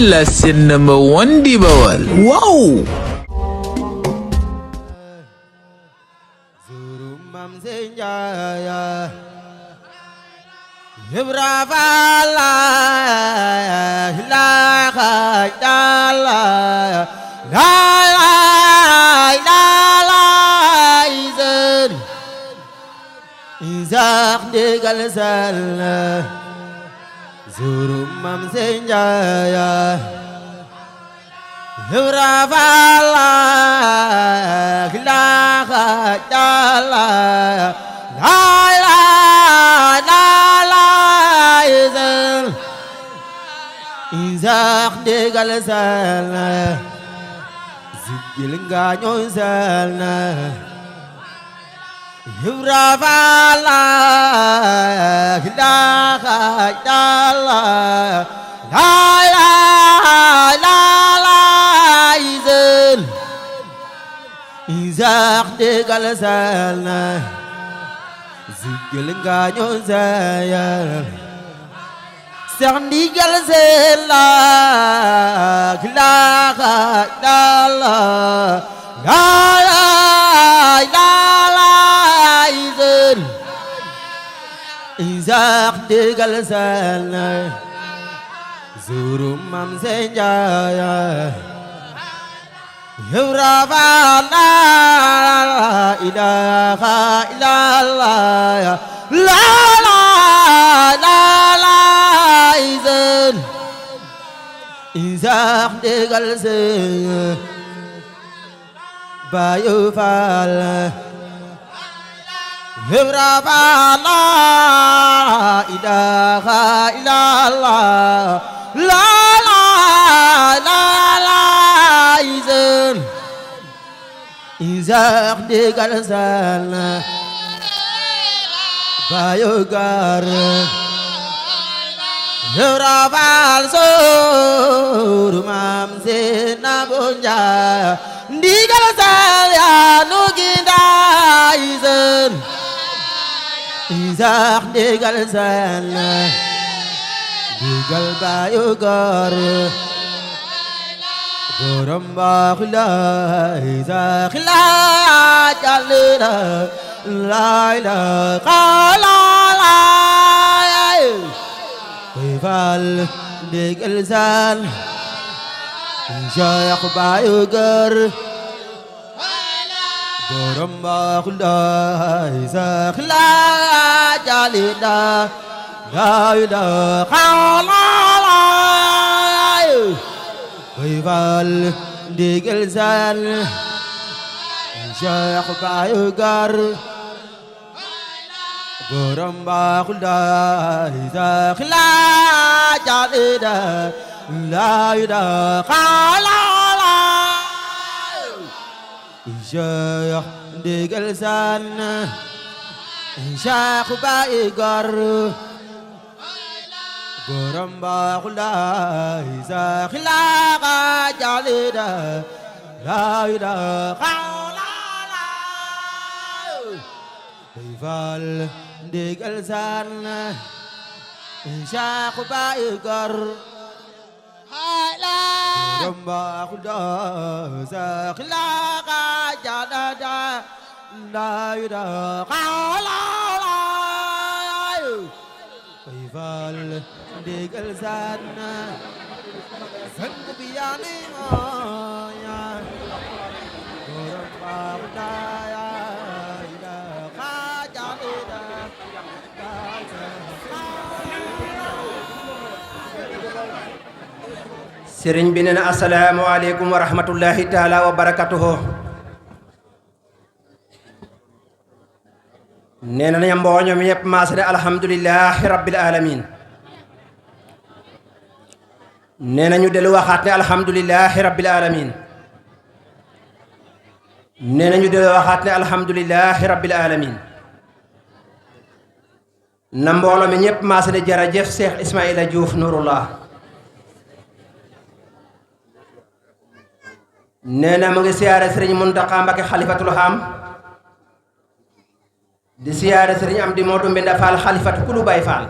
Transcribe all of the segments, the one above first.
la scène number one di Bawal. Wow! Zuru mam senjaya Huravala Hilaha Jala La Izal Izak Degal Salna Zigil Ganyo Salna Huravala Hilaha Jala La Izal Izak Degal Salna Zigil Ganyo Zayal Sandigal Zela Hilaha Jala Izak Degal Salna Zuru mam senjaya Huravala ilaha illallah La izan Izak Degal Salna Bayu Fala Huravala ilaha illallah La izan Izak Degal Salna Bayu Gar Huraval Sur Mam Senabunja Degal Salya Nuginda izan Izak Degal Salna Degal Bayu Gar Goram Bakhla Izak La Jalira La ilaha la Val Degal Salna Shaykh Bayu Gar Goram Bakhla Izak La Jalira La ilaha la Val Degal Salna Shaykh Bayu Gar Goram Bakhla Izak La Jalira La ilaha la Shaykh Degal Salna Shaykh Bayu Gar Goram Bakhla Izak La Jalira La ilaha Val Degal Salna Shaykh Bayu Gar Goram Bakhla Izak La Jalira La ilaha Val Degal Salna Sang Biyani Moya Goram Bakhla sëriñ bi nee na assalaamu aleykum wa rahmatullahi taala wa barakatuhu nee na nañu mbooño mi yépp maase de alhamdulillahi rabbil alamin nee na ñu dellu waxaat ne alhamdulillahi rabbil alamin nee na ñu dellu waxaat ne alhamdulillahi rabbil alamin na mbooloo mi ñépp maase de jërëjëf Cheikh Ismaïla Diouf Nouroullah nee na mu ngi siyaare sëriñ Muntaxa Mbakke xalifatul xam di siyaare sëriñ Amdi Moodu Mbenda Fall xalifatu kulu Baay Fall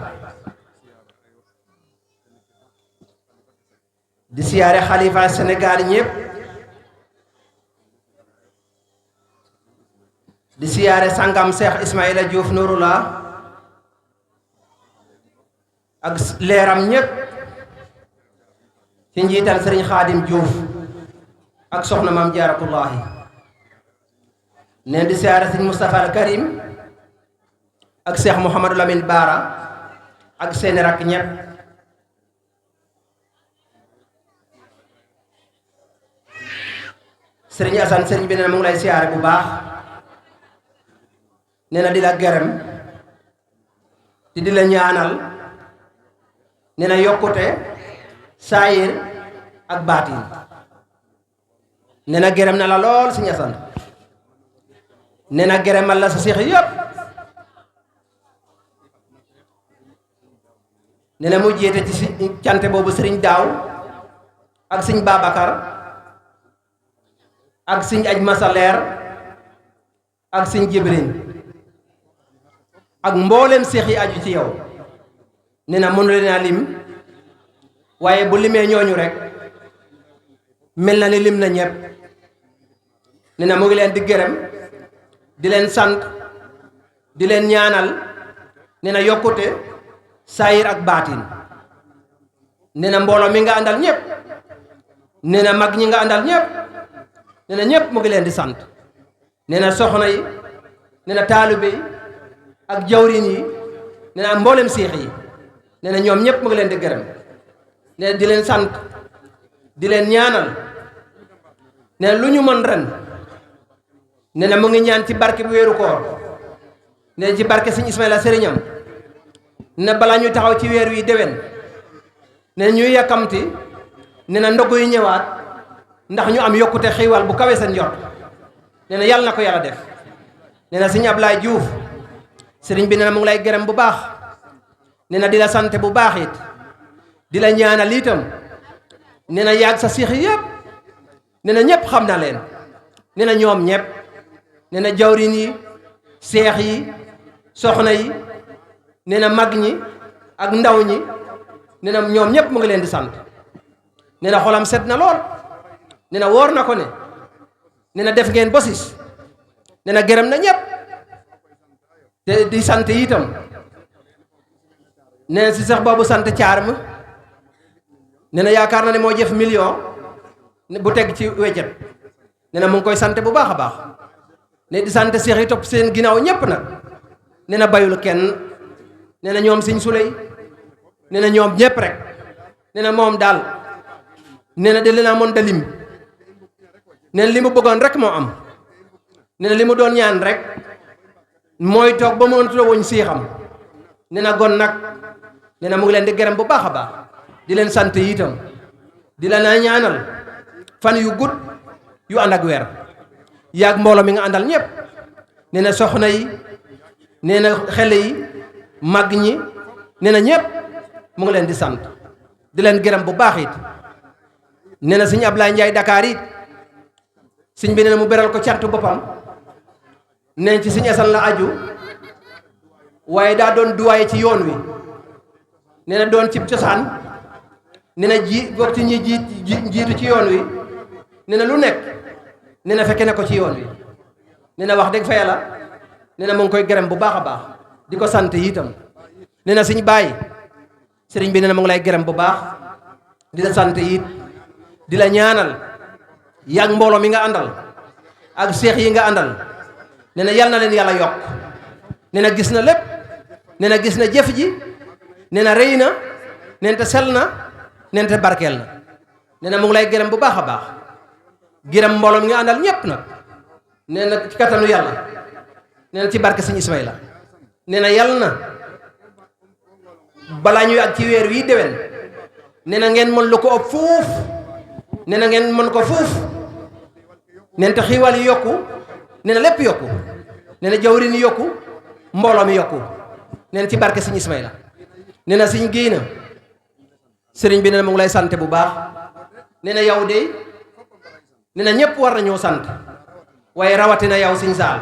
di siyaare xalifa Sénégal ñëpp di siyaare sangam Cheikh Ismaïla Diouf Nouroullah ak leeram ñëpp ci njiital Serigne Khadim Diouf ak soxna maam Jaaratullahi neen di siyaare Serigne Moustapha al Karim ak Cheikh Mouhamadou Lamine Bara ak seeni rakk ñëpp Serigne Assane Serigne bi nee na mu ngi lay siyaare bu baax nee na di la gërëm te di la ñaanal nee na yokkute saayir ak baatin nee na gërëm na la lool Serigne Assane nee na gërëmal la sa seex yëpp nee na mu jéete ci si cante boobu Serigne Daaw ak Serigne Babacar ak Serigne Aj Masaleer ak Serigne Jibril ak mboolem seex yi aju ci yow nee na mënu leen a lim waaye bu limee ñooñu rek mel na ni lim na ñëpp nee na mu ngi leen di gërëm di leen sant di leen ñaanal nee na yokkute saayir ak baatin nee na mbooloo mi nga àndal ñëpp nee na mag ñi nga àndal ñëpp nee na ñëpp mu ngi leen di sant nee na soxna yi nee na taalibe yi ak jawrin yi nee na mboolem seex yi nee na ñoom ñëpp mu ngi leen di gërëm nee na di leen sant di leen ñaanal nee na lu ñu mën ren nee na mu ngi ñaan ci barke bu weeru koor nee na ci barke Serigne Ismaïla sëriñam nee na balaa ñu taxaw ci weer wi déwén nee na ñuy yàkkamti nee na ndogu yi ñëwaat ndax ñu am yokkute xiiwal bu kawe seen njort nee na yàlla na ko yàlla def nee na Serigne Ablaye Diouf sëriñ bi nee na mu ngi lay gërëm bu baax nee na di la sant bu baax it di la ñaanal itam nee na yàgg sa seex yëpp nee na ñëpp xam na leen nee na ñoom ñëpp nee na jawrin yi seex yi soxna yi nee na mag ñi ak ndaw ñi nee na ñoom ñëpp mu ngi leen di sant nee na xolam set na lool nee na wóor na ko ne nee na def ngeen bosis nee na gërëm na ñëpp te di sant itam nee na si sax boobu sant caar ma nee na yaakaar na ne moo jëf million bu teg ci weccet nee na mu ngi koy sant bu baax a baax ne di sant seex yi topp seen ginnaaw ñëpp nag nee na bayul kenn nee na ñoom Sëñ Suley nee na ñoom ñëpp rek nee na moom daal nee na de leen a mën da lim nee na li mu bëggoon rek moo am nee na li mu doon ñaan rek mooy toog ba mënatula woñ siixam nee na gon nag nee na mu ngi leen di gërëm bu baax a baax di leen sant itam di la na ñaanal fan yu gudd yu ànd ak weer yaag mbooloo mi nga àndal ñëpp nee na soxna yi nee na xele yi mag ñi nee na ñëpp mu ngi leen di sant di leen gërëm bu baax it nee na Serigne Ablaye Ndiaye Dakar it sëñ bi nee na mu beral ko cantu boppam nee ci Serigne Assane la aju waaye daa doon duwaaye ci yoon wi nee na doon ci cosaan nee na bokk ci ñi jiitu ci yoon wi nee na lu nekk nee na fekke na ko ci yoon wi nee na wax dëgg fa yàlla nee na mu ngi koy gërëm bu baax a baax di ko sant itam nee na suñu bàyyi sëriñ bi nee na mu ngi lay gërëm bu baax di la sant it di la ñaanal yàgg mbooloo mi nga àndal ak seex yi nga àndal nee na yal na leen yàlla yokk nee na gis na lépp nee na gis na jëf ji nee na rëy na nee te sell na nee te barkeel na nee na mu ngi lay gërëm bu baax a baax gërëm mbooloo mi nga àndal ñépp nag nee na ci kattanu yàlla nee na ci barke Sëñ Ismaïla nee na yàlla na balaa ñuy ak ci weer wii déwén nee na ngeen mën lu ko ëpp fuuf nee na ngeen mën ko fuuf nee te xiiwal yi yokku nee na lépp yokku nee na jawrin yi yokku mbooloo mi yokku nee na ci barke Sëñ Ismaïla nee na Sëñ Géy na sëriñ bi nee na mu ngi lay sant bu baax nee na yow de nee na ñépp war nañoo sant waaye rawatina yow Sëñ Saal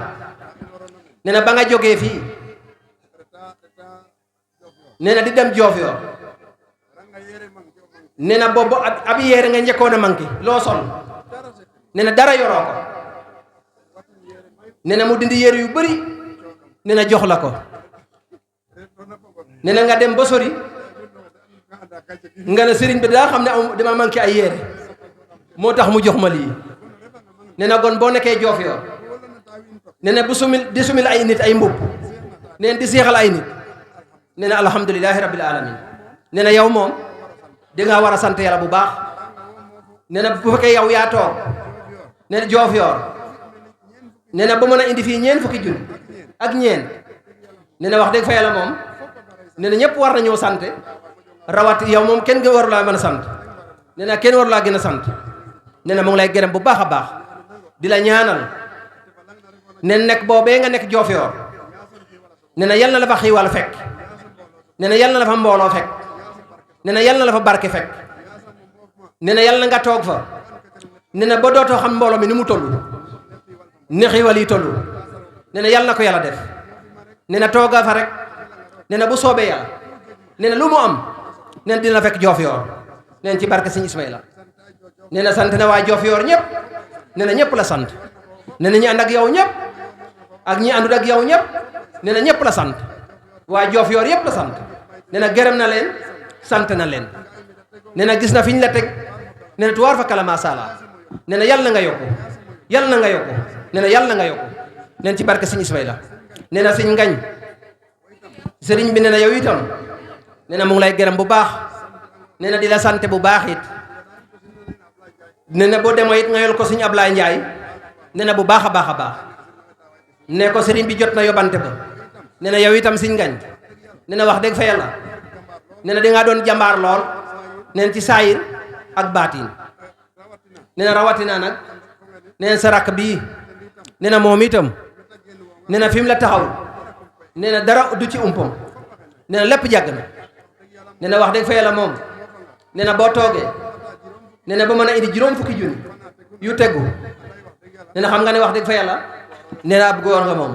nee na ba nga jógee fii nee na di dem Diofior nee na boobu ab yére nga njëkkoon a manqué loo sol nee na dara yoroo ko nee na mu dindi yére yu bëri nee na jox la ko nee na nga dem ba sori nga ne sëriñ bi daa xam ne dama manqué ay yére moo tax mu jox ma lii nee na gon boo nekkee Diofior nee na bu di sumil ay nit ay mbubb nee na di seexal ay nit nee na alhamdulilahi rabbil alamin nee na yow moom di nga war a sant yàlla bu baax nee na bu fekkee yow yaa toog nee na Diofior nee na ba mën a indi fii ñeen fukki junni ak ñeen nee na wax dëgg fa yàlla moom nee na ñëpp war na ñëw sant rawat yow moom kenn waru laa mën a sant nee na kenn waru laa gën a sant nee na mu ngi lay gërëm bu baax a baax di la ñaanal nee na nekk boobee nga nekk Diofior nee na yal na la fa xiiwal fekk nee na yal na la fa mbooloo fekk nee na yal na la fa barke fekk nee na yal na nga toog fa nee na ba dootoo xam mbooloo mi ni mu toll ne xiiwal yi toll nee na yal na ko yàlla def nee na tooga fa rek nee na bu soobee yàlla nee na lu mu am nee na dina fekk Diofior nee na ci barke Sëñ Ismaïla nee na sant na waa Diofior ñëpp nee na ñëpp la sant nee na ñi ànd ak yow ñëpp ak ñi àndut ak yow ñëpp nee na ñëpp la sant waa Diofior yëpp la sant nee na gërëm na leen sant na leen nee na gis na fi ñu la teg nee na tuwaar fa kala masala nee na yàlla na nga yokku yàlla na nga yokku nee na yàlla na nga yokku nee na ci barke Sëñ Ismaïla nee na Sëñ Ngañ sëriñ bi nee na yow itam nee na mu ngi lay gërëm bu baax nee na di la sant bu baax it nee na boo demoo it nga yol ko Sëñ Ablaye Ndiaye nee na bu baax a baax a baax ne ko sëriñ bi jot na yóbbante ba nee na yow itam Sëñ Ngañ nee na wax dëgg fa yàlla nee na dangaa doon jàmbaar lool nee na ci saayir ak baatin nee na rawatina nag nee na sa rakk bii nee na moom itam nee na fi mu la taxaw nee na dara du ci umpam nee na lépp jàgg na nee na wax dëgg fa yàlla moom nee na boo toogee nee na ba mën a indi juróom fukki junni yu teggu nee na xam nga ne wax dëgg fa yàlla nee na ab góor nga moom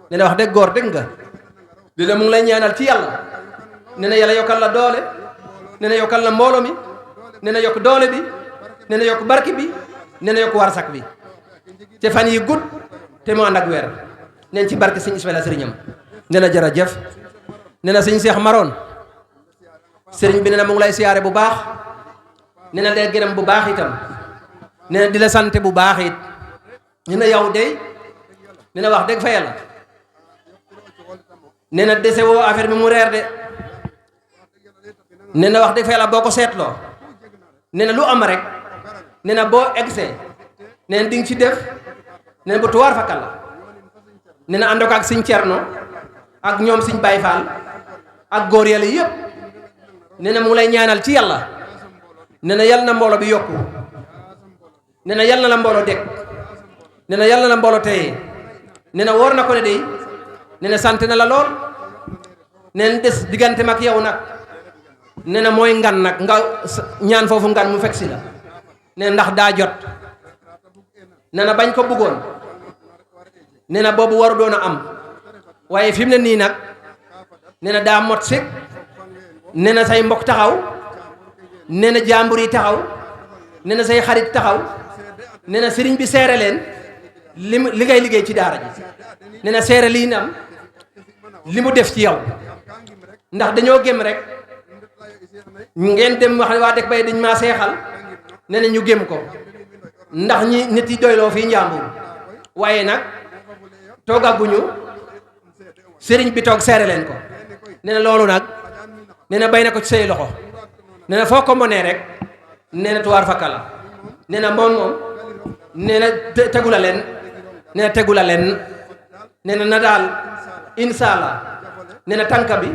nee na wax dëgg góor dëgg nga di la mu ngi lay ñaanal ci yàlla nee na yàlla yokkal la doole nee na yokkal la mbooloo mi nee na yokk doole bi nee na yokk barki bi nee na yokk warsak bi te fan yi gudd te mu ànd ak weer neen ci barke Sëñ Ismaïla sëriñam nee na jërëjëf nee na Sëñ Seex Maroon sëriñ bi nee na mu ngi lay siyaare bu baax nee na day gërëm bu baax itam nee na di la sant bu baax it nee na yow de nee na wax dëgg fa yàlla nee na dese woo affaire bi mu reer de nee na wax dëgg fa yàlla boo ko seetloo nee na lu am rek nee na boo egsee nee na di nga ci def nee na bu tuwaar fa kàlla nee na ànd ko ak Sëñ Cerno ak ñoom Sëñ Baay Faal ak góor yàlla yëpp nee na mu lay ñaanal ci yàlla nee na yal na mbooloo bi yokku nee na yal na la mbooloo dégg nee na yal na la mbooloo teye nee na wóor na ko ne de nee na sant na la lool nee na des diggante mag yow nag nee na mooy ngan nag nga ñaan foofu ngan mu fekk si la nee na ndax daa jot nee na bañ ko bëggoon nee na boobu waru doon a am waaye fi mu ne nii nag nee na daa mot sëkk nee na say mbokk taxaw nee na jàmbur yi taxaw nee na say xarit taxaw nee na sëriñ bi seere leen li ngay liggéey ci daara ji nee na seere lii nam li mu def ci yow ndax dañoo gém rek ngeen dem wax waa dëkk bay dañ maa seexal nee na ñu gém ko ndax ñi nit yi doyloo fii njàmbur waaye nag toogaguñu sëriñ bi toog seere leen ko nee na loolu nag nee na bay na ko ci say loxo nee na foo ko mënee rek nee na tuwaar fakka la nee na moom nee na tegu la leen nee na tegu la leen nee na daal incha allah nee na tànka bi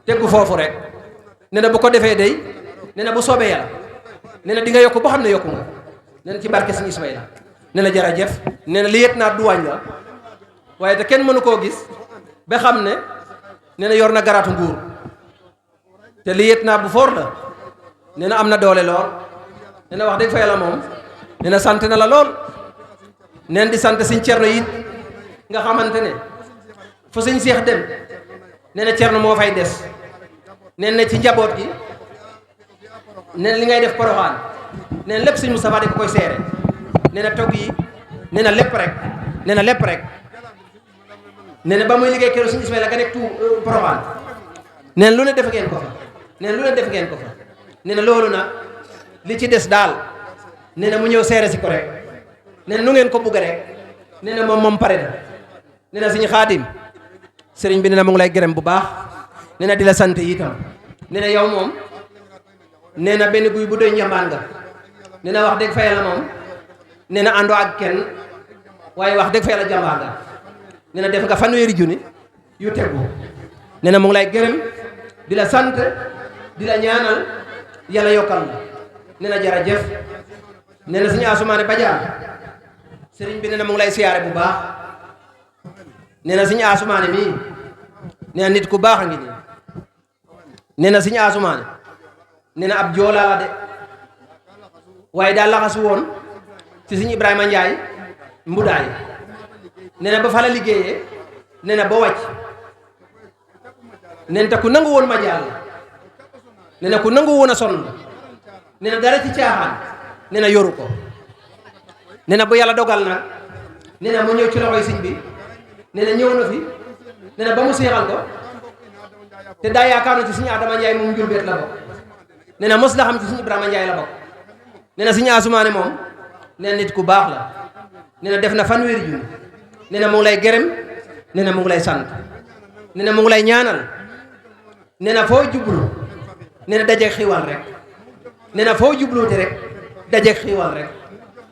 tegu foofu rek nee na bu ko defee day nee na bu soobee yàlla nee na di nga yokk boo xam ne yokku nga nee na ci barke Sëñ Ismaïla nee na jërëjëf nee na li yet naa duwaañ la waaye te kenn mënu koo gis ba xam ne nee na yor na garaatu nguur te li yet naa bu foor la nee na am na doole lool nee na wax dëgg fa yàlla moom nee na sant na la lool neen di sant Sëñ Cerno yi nga xamante ne fu Sëñ Seex dem nee na Cerno moo fay des nee na ci njaboot gi nee na li ngay def Porokhane nee na lépp sëñ Moustapha di ko koy seere nee na togg yi nee na lépp rek nee na lépp rek nee na ba muy liggéey keroog sëñ Ismaïla ga nekk tout Porokhane nee na lu ne def ngeen ko fa nee na lu ne def ngeen ko fa nee na loolu nag li ci des daal nee na mu ñëw seere si ko rek nee na nu ngeen ko bugg rek nee na moom pare na nee na sëñ Xaadim sëriñ bi nee na mu ngi lay gërëm bu baax nee na di la sant itam nee na yow moom nee na benn guy bu doy njambaan nga nee na wax dëgg fa yàlla moom nee na àndoo ak kenn waaye wax dëgg fa yàlla jàmbaar nga nee na def nga fanweeri junni yu tegu nee na mu ngi lay gërëm di la sant di la ñaanal yàlla yokkal la nee na jërëjëf nee na suñu Asumaane Badiane sëriñ bi nee na mu ngi lay siyaare bu baax nee na suñu Asumaane mii nee na nit ku baax a ngi nii nee na suñu Asumaane nee na ab joolaa la de waaye daal laxasu woon ci suñu Ibrahima Ndiaye mbudaay nee na ba fa la liggéeyee nee na ba wàcc nee na te ku nangu woon ma jàll nee na ku nangu woon a sonn nee na dara ci caaxaan nee na yoru ko nee na bu yàlla dogal nag nee na mu ñëw ci loxoy sëñ bi nee na ñëw na fi nee na ba mu seexal ko te daa yaakaar na ci suñu Adama Ndiaye moom njurbeet la bokk nee na mos la xam ci suñu Ibrahima Ndiaye la bokk nee na suñu Asumaane moom nee na nit ku baax la nee na def na fanweeri junni nee na mu ngi lay gërëm nee na mu ngi lay sant nee na mu ngi lay ñaanal nee na foo jublu nee na dajeeg xiiwal rek nee na foo jubluuti rek dajeeg xiiwal rek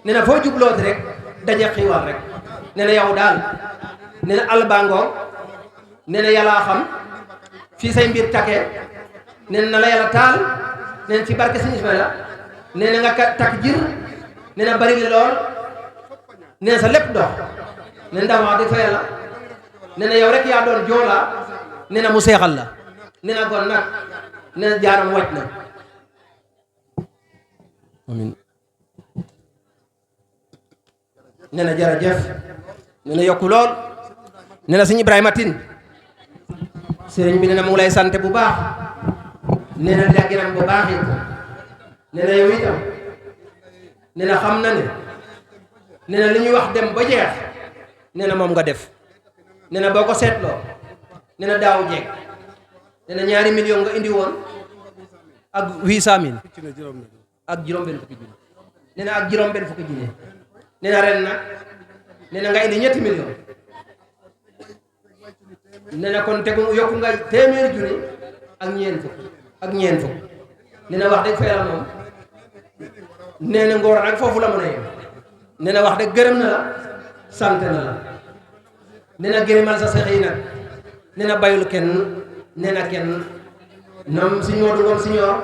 nee na foo jublooti rek dajeeg xiiwal rek nee na yow daal nee na albangoo nee na yàllaa xam fii say mbir takkee nee na la yàlla taal nee na ci barke Sëñ Ismaïla nee na nga takk jir nee na bari li lool nee na sa lépp dox nee na ndax wax dëgg fa yàlla nee na yow rek yaa doon joolaa nee na mu seexal la nee na gon nag nee na jaaram wàcc na amiin nee na jërëjëf nee na yokku lool nee na Sëñ Ibrahima Tine sëriñ bi nee na mu ngi lay sant bu baax nee na di la gërëm bu baax it nee na yow itam nee na xam na ne nee na li ñuy wax dem ba jeex nee na moom nga def nee na boo ko seetloo nee na daaw jeeg nee na 2 millions nga indi woon ak 800 000 ak juróom-benn fukki junni nee na ak juróom-benn fukki junni nee na ren nag nee na nga indi 3 millions nee na kon tegu yokku nga 100 junni ak ñeent fukk nee na wax dëgg fa yàlla moom nee na ngóor nag foofu la mën a yem nee na wax dëgg gërëm na la sant na la nee na gërëmal sa seex yi nag nee na bayul kenn nee na kenn ñoom suñ Moodu Ngom Siñoor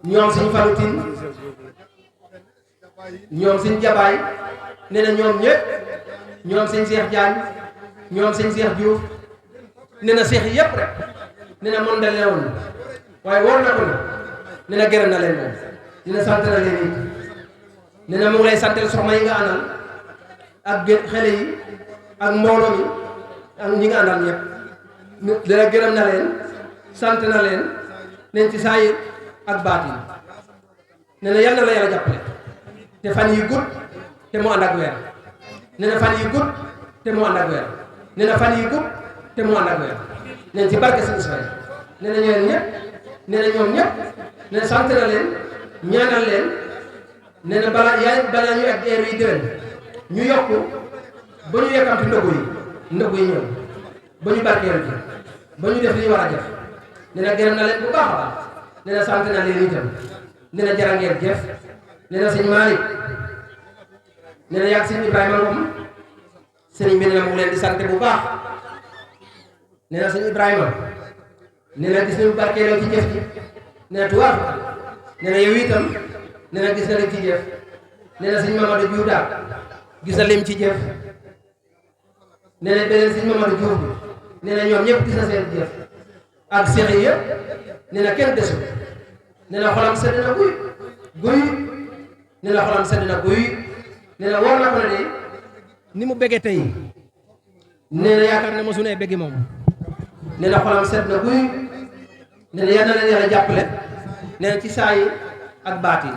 ñoom suñ Falu Tin ñoom suñ Jabaay nee na ñoom ñëpp ñoom suñ Seex Jaañ ñoom suñ Seex Juuf nee na seex yi yëpp rek nee na mën da leewoon waaye war na ko ne nee na gërëm na leen moom dina sant na leen it nee na mu ngi lay santal soxna yi nga àndal ak xale yi ak mbooloo mi ak ñi nga àndal ñëpp dina gërëm na leen sant na leen leen ci saayir ak baatin nee na yal na la yàlla jàppale te fan yi gudd te mu ànd ak weer nee na fan yi gudd te mu ànd ak weer nee na fan yi gudd te mu ànd ak weer neen ci barke Sëñ Ismaïla nee na ñoom ñëpp nee na ñoom ñëpp nee na sant na leen ñaanal leen nee na balaa ñu ak heure yi déwén ñu yokku ba ñu yekkamti ndogu yi ñëw ba ñu barkeelu ci ba ñu def li ñu war a def nee na gërëm na leen bu baax a baax nee na sant na leen itam nee na jërë ngeen jëf nee na sëñ Malick nee na yàgg sëñ Ibrahima Ngom sëriñ bi nee na mu leen di sant bu baax nee na sëñ Ibrahima nee na gis nañu barkeeloo ci jëf ji nee na tuwaat nee na yow itam nee na gis na lim ci jëf nee na sëñ Mamadou Diouf daal gis na lim ci jëf nee na beneen sëñ Mamadou Diouf bi nee na ñoom ñëpp gis na seen jëf ak seex yi yëpp nee na kenn desul nee na xolam sedd na guy nee na xolam sedd na guy nee na war na ko ne de ni mu bëggee tey nee na yaakaar ne mosu nee bëggi moom nee na xolam sedd na guy nee na yal na leen yàlla jàppale nee na ci saa yi ak baatin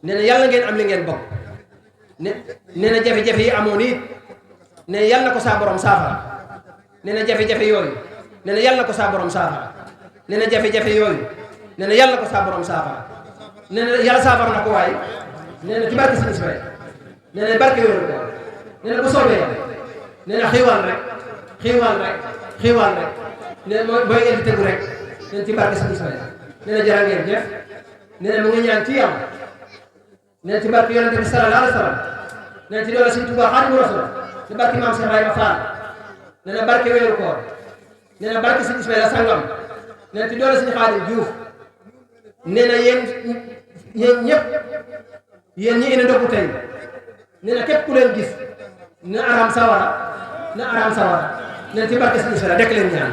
nee na yàlla ngeen am li ngeen bokk nee na jafe-jafe yi amoon it nee na yàlla na ko saa borom saafara nee na jafe-jafe yooyu nee na yàlla na ko saa borom saafara nee na jafe-jafe yooyu nee na yàlla na ko saa borom saafara nee na yàlla saafara na ko waaye nee na ci barke Sëñ Ismaïla nee na barke yooyu ko nee na bu soobee nee na xiiwal rek xiiwal rek xiiwal rek nee na mooy ngeen di tegu rek nee na ci barke Sëñ Ismaïla nee na jërë ngeen jëf nee na mu ngi ñaan ci yàlla nee na ci barke yonente bi sallallahu alayhi wa sallam nee na ci doole Sëñ Tuubaa Xaadimu Rasuul ci barke maam Cheikh Ibrahima Fall nee na barke weeru koor nee na barke Sëñ Ismaïla sangam nee na ci doole Sëñ Xaadim Juuf nee na yéen ñëpp yéen ñi indi ndogu tey nee na képp ku leen gis na aram sawara nee na ci barke Sëñ Ismaïla dekk leen ñaan